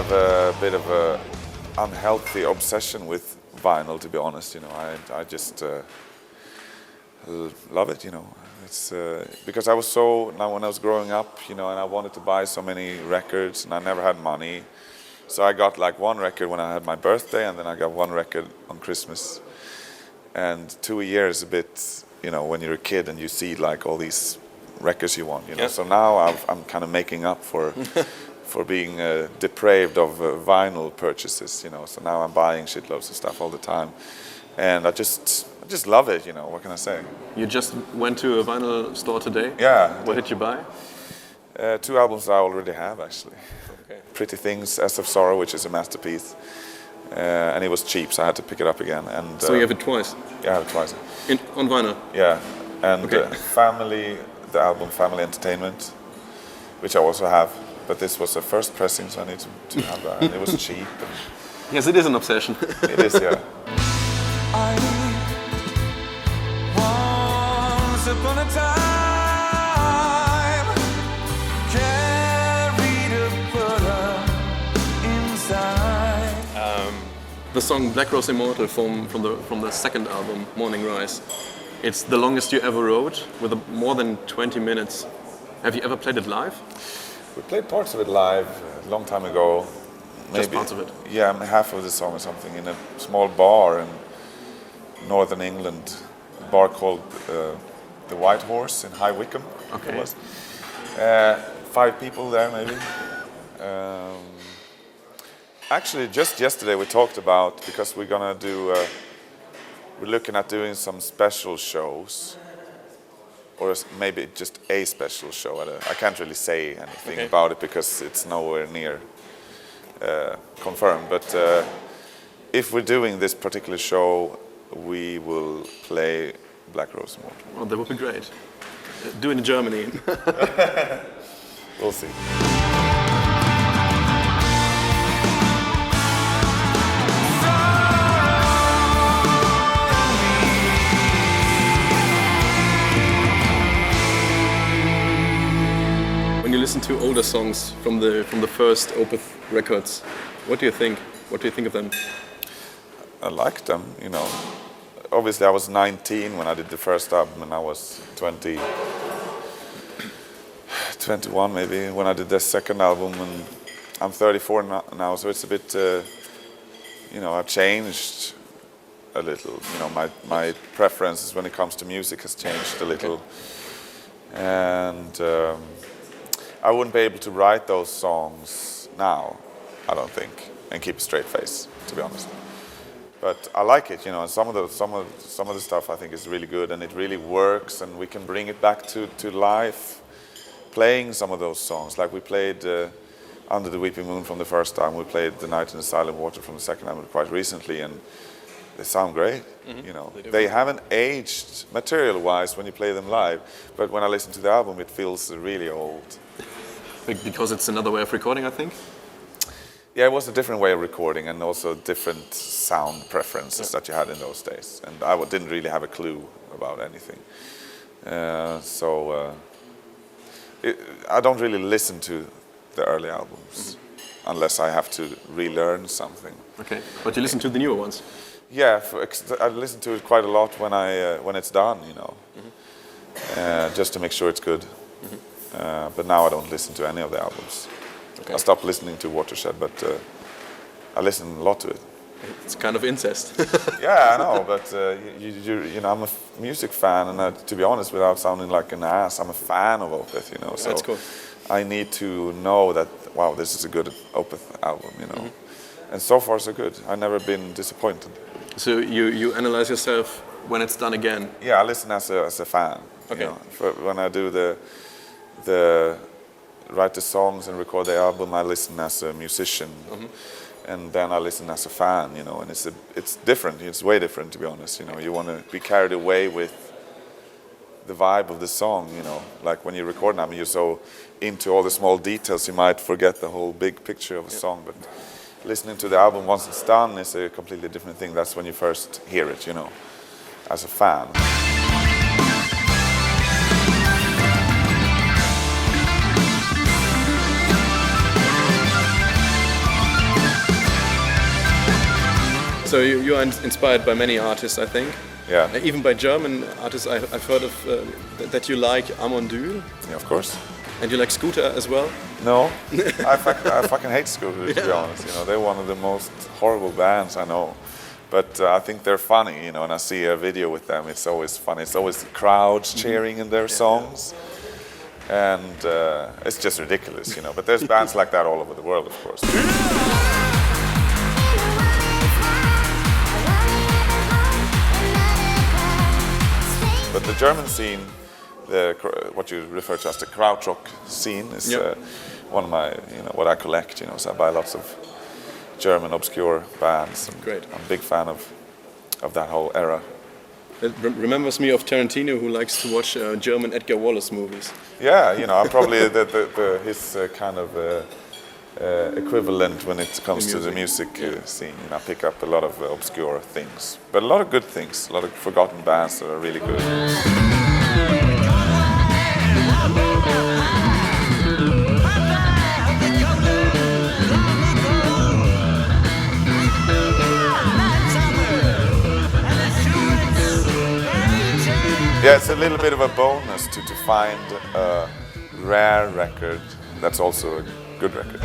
have a bit of a unhealthy obsession with vinyl, to be honest. You know, I just love it. You know, it's because I was now when I was growing up, you know, and I wanted to buy so many records, and I never had money. So I got like one record when I had my birthday, and then I got one record on Christmas. And 2 a year is a bit, you know, when you're a kid and you see like all these records you want, you know. So now I'm kind of making up for for being depraved of vinyl purchases, you know. So now I'm buying shitloads of stuff all the time, and I just love it, you know. What can I say? You just went to a vinyl store today? Yeah. What did you buy? 2 albums I already have, actually. Okay. Pretty Things, As of Sorrow, which is a masterpiece. And it was cheap, so I had to pick it up again. And so you have it twice? Yeah, I have it twice. On vinyl? Yeah. And okay. The album Family Entertainment, which I also have. But this was the first pressing, so I need to have that. And it was cheap. Yes, it is an obsession. It is, yeah. Once upon a time, carried a putter inside. The song Black Rose Immortal from the second album, Morning Rise. It's the longest you ever wrote, with more than 20 minutes. Have you ever played it live? We played parts of it live a long time ago. Just parts of it? Yeah, half of the song or something in a small bar in northern England. A bar called the White Horse in High Wycombe. Okay. It was. 5 people there, maybe. Actually, just yesterday we talked about, because we're gonna do, we're looking at doing some special shows, or maybe just a special show. I can't really say anything about it because it's nowhere near confirmed. But if we're doing this particular show, we will play Black Rose Immortal. Oh, that would be great. Do it in Germany. We'll see. When you listen to older songs from the first Opeth records, what do you think? What do you think of them? I like them, you know. Obviously, I was 19 when I did the first album, and I was 21 maybe when I did the second album, and I'm 34 now, so it's a bit, you know, I've changed a little. You know, my preferences when it comes to music has changed a little, and I wouldn't be able to write those songs now, I don't think, and keep a straight face, to be honest. But I like it, you know, and some of the stuff I think is really good, and it really works, and we can bring it back to life, playing some of those songs. Like we played Under the Weeping Moon from the first time, we played The Night in the Silent Water from the second album quite recently, and they sound great, you know. They haven't aged material-wise when you play them live, but when I listen to the album, it feels really old. Because it's another way of recording, I think? Yeah, it was a different way of recording, and also different sound preferences that you had in those days. And I didn't really have a clue about anything. I don't really listen to the early albums unless I have to relearn something. Okay, but you listen to the newer ones? Yeah, I listen to it quite a lot when it's done, you know, just to make sure it's good. But now I don't listen to any of the albums. Okay. I stopped listening to Watershed, but I listen a lot to it. It's kind of incest. Yeah, I know, but you know, I'm a music fan, and to be honest, without sounding like an ass, I'm a fan of Opeth, you know. So that's cool. I need to know that, wow, this is a good Opeth album, you know. And so far, so good. I've never been disappointed. So you analyze yourself when it's done again? Yeah, I listen as a fan. Okay. You know, when I do write the songs and record the album, I listen as a musician, and then I listen as a fan, you know. And it's different. It's way different, to be honest. You know, you want to be carried away with the vibe of the song, you know. Like when you record an album, you're so into all the small details, you might forget the whole big picture of a song. But listening to the album once it's done is a completely different thing. That's when you first hear it, you know, as a fan. So you are inspired by many artists, I think. Yeah. Even by German artists, I've heard of that you like Amondyl, Yeah, of course. and you like Scooter as well. No, I fucking hate Scooter, to be honest. You know, they're one of the most horrible bands I know. But I think they're funny, you know, and I see a video with them, it's always funny. It's always the crowds cheering in their songs. And it's just ridiculous, you know. But there's bands like that all over the world, of course. But the German scene, what you refer to as the krautrock scene, is one of my, you know, what I collect. You know, so I buy lots of German obscure bands. Great. I'm a big fan of that whole era. It remembers me of Tarantino, who likes to watch German Edgar Wallace movies. Yeah, you know, I'm probably his kind of equivalent when it comes to the music scene. You know, I pick up a lot of obscure things, but a lot of good things, a lot of forgotten bands that are really good. Yeah, it's a little bit of a bonus to find a rare record that's also a good record.